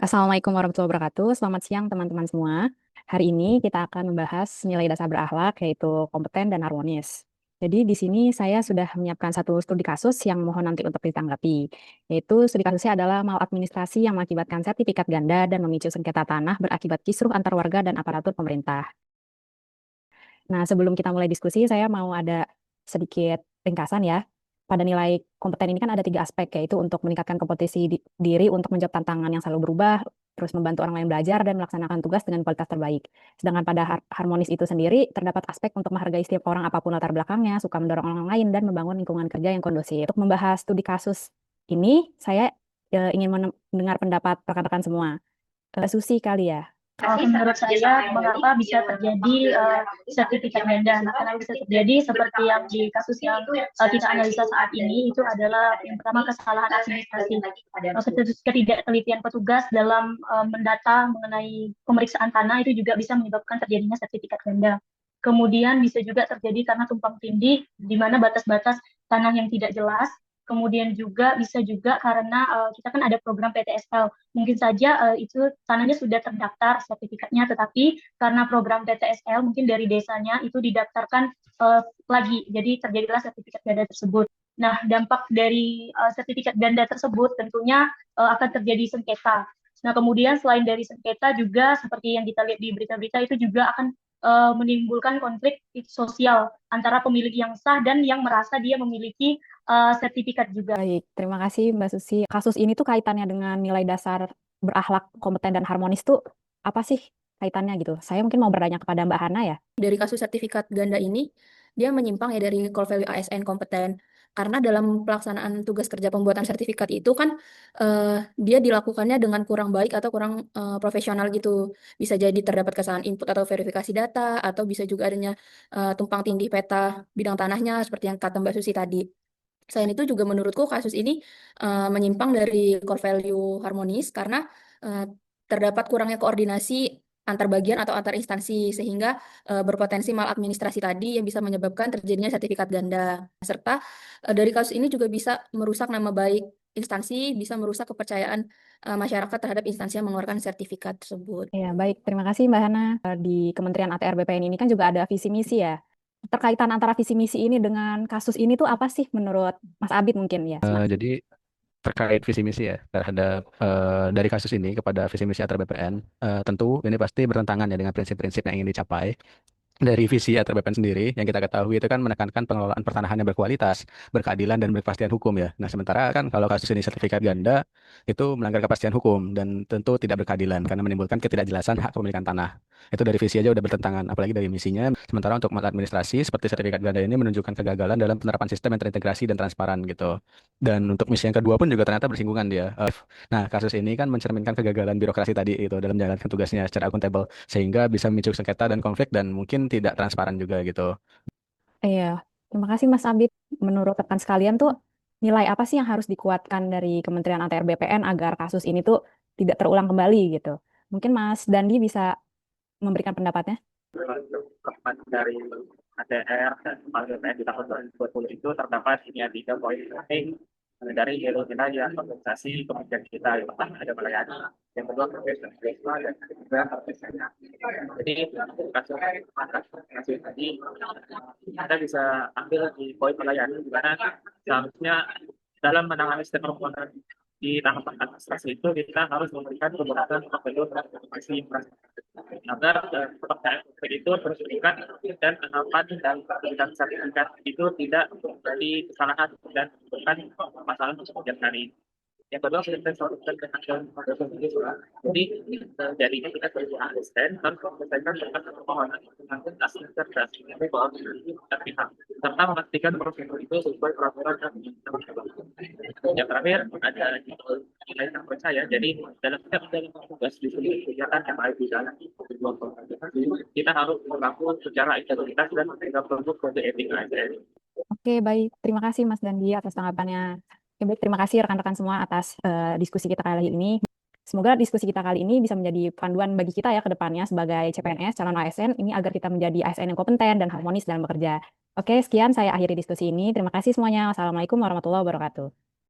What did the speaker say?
Assalamualaikum warahmatullahi wabarakatuh. Selamat siang teman-teman semua. Hari ini kita akan membahas nilai dasar berakhlak yaitu kompeten dan harmonis. Jadi di sini saya sudah menyiapkan satu studi kasus yang mohon nanti untuk ditanggapi. Yaitu studi kasusnya adalah maladministrasi yang mengakibatkan sertifikat ganda dan memicu sengketa tanah berakibat kisruh antar warga dan aparatur pemerintah. Nah, sebelum kita mulai diskusi, saya mau ada sedikit ringkasan ya. Pada nilai kompeten ini kan ada tiga aspek, yaitu untuk meningkatkan kompetensi diri untuk menjawab tantangan yang selalu berubah, terus membantu orang lain belajar, dan melaksanakan tugas dengan kualitas terbaik. Sedangkan pada harmonis itu sendiri, terdapat aspek untuk menghargai setiap orang apapun latar belakangnya, suka mendorong orang lain, dan membangun lingkungan kerja yang kondusif. Untuk membahas studi kasus ini, saya ingin mendengar pendapat rekan-rekan semua. Susi kali ya. Menurut saya, mengapa bisa terjadi sertifikat ganda? Nah, karena bisa terjadi seperti yang di kasus yang kita analisa saat ini, itu adalah yang pertama kesalahan administrasi, ketidaktelitian petugas dalam mendata mengenai pemeriksaan tanah itu juga bisa menyebabkan terjadinya sertifikat ganda. Kemudian bisa juga terjadi karena tumpang tindih, di mana batas-batas tanah yang tidak jelas. Kemudian juga bisa juga karena kita kan ada program PTSL. Mungkin saja itu tanahnya sudah terdaftar sertifikatnya, tetapi karena program PTSL mungkin dari desanya itu didaftarkan lagi, jadi terjadilah sertifikat ganda tersebut. Nah, dampak dari sertifikat ganda tersebut tentunya akan terjadi sengketa. Nah, kemudian selain dari sengketa juga seperti yang kita lihat di berita-berita itu juga akan menimbulkan konflik sosial antara pemilik yang sah dan yang merasa dia memiliki sertifikat juga. Baik, terima kasih Mbak Susi. Kasus ini tuh kaitannya dengan nilai dasar berakhlak, kompeten, dan harmonis tuh apa sih kaitannya gitu? Saya mungkin mau bertanya kepada Mbak Hana ya. Dari kasus sertifikat ganda ini, dia menyimpang ya dari core value ASN kompeten. Karena dalam pelaksanaan tugas kerja pembuatan sertifikat itu kan dia dilakukannya dengan kurang baik atau kurang profesional gitu. Bisa jadi terdapat kesalahan input atau verifikasi data, atau bisa juga adanya tumpang tindih peta bidang tanahnya seperti yang kata Mbak Susi tadi. Selain itu juga menurutku kasus ini menyimpang dari core value harmonis karena eh, terdapat kurangnya koordinasi antar bagian atau antar instansi sehingga berpotensi maladministrasi tadi yang bisa menyebabkan terjadinya sertifikat ganda. Serta dari kasus ini juga bisa merusak nama baik instansi, bisa merusak kepercayaan masyarakat terhadap instansi yang mengeluarkan sertifikat tersebut. Ya, baik, terima kasih Mbak Hana. Di Kementerian ATR BPN ini kan juga ada visi misi ya. Terkaitan antara visi misi ini dengan kasus ini tuh apa sih menurut Mas Abid mungkin ya? Jadi terkait visi misi ya terhadap dari kasus ini kepada visi misi antar BPN, tentu ini pasti bertentangan ya dengan prinsip-prinsip yang ingin dicapai. Dari visi atau BPN sendiri yang kita ketahui itu kan menekankan pengelolaan pertanahan yang berkualitas, berkeadilan dan berkepastian hukum ya. Nah, sementara kan kalau kasus ini sertifikat ganda itu melanggar kepastian hukum dan tentu tidak berkeadilan karena menimbulkan ketidakjelasan hak kepemilikan tanah. Itu dari visi aja udah bertentangan, apalagi dari misinya. Sementara untuk maladministrasi seperti sertifikat ganda ini menunjukkan kegagalan dalam penerapan sistem yang terintegrasi dan transparan gitu. Dan untuk misi yang kedua pun juga ternyata bersinggungan dia. Nah, kasus ini kan mencerminkan kegagalan birokrasi tadi itu dalam menjalankan tugasnya secara akuntabel sehingga bisa memicu sengketa dan konflik dan mungkin tidak transparan juga gitu. Iya, terima kasih Mas Abid. Menurut rekan sekalian tuh nilai apa sih yang harus dikuatkan dari Kementerian ATR BPN agar kasus ini tuh tidak terulang kembali gitu? Mungkin Mas Dandi bisa memberikan pendapatnya. Keempat dari ATR dan kepala BPN di tahun 2020 itu terdapat ini ada 3 poin penting dari hero kita yang organisasi kemudian kita yang pertama ada melayani, yang kedua profesionalisme dan ketiga artisnya. Jadi kasus tadi kita bisa ambil di poin melayani di mana seharusnya dalam menangani setiap permohonan di tahapan administrasi itu kita harus memberikan beberapa prosedur dan informasi agar kepercayaan publik itu terus meningkat dan tahapan dan perbaikan sertifikat itu tidak menjadi kesalahan dan bukan masalah untuk kemudian hari. Yang kedua kita selalukan dengan jadi jadinya kita sebagai asisten harus menyelesaikan berkas permohonan dengan tuntas dan cerdas terpihak serta memastikan prosedur itu sesuai peraturan dan yang terakhir ada nilai yang percaya. Jadi dalam setiap menjalankan tugas di seluruh kegiatan yang baik di dalam kita harus berlaku secara integritas dan tidak produk kode etik ASN. Oke, baik. Terima kasih Mas Dandi atas tanggapannya. Oke, baik. Terima kasih rekan-rekan semua atas diskusi kita kali ini. Semoga diskusi kita kali ini bisa menjadi panduan bagi kita ya ke depannya sebagai CPNS, calon ASN, ini agar kita menjadi ASN yang kompeten dan harmonis dalam bekerja. Oke, sekian saya akhiri diskusi ini. Terima kasih semuanya. Wassalamualaikum warahmatullahi wabarakatuh.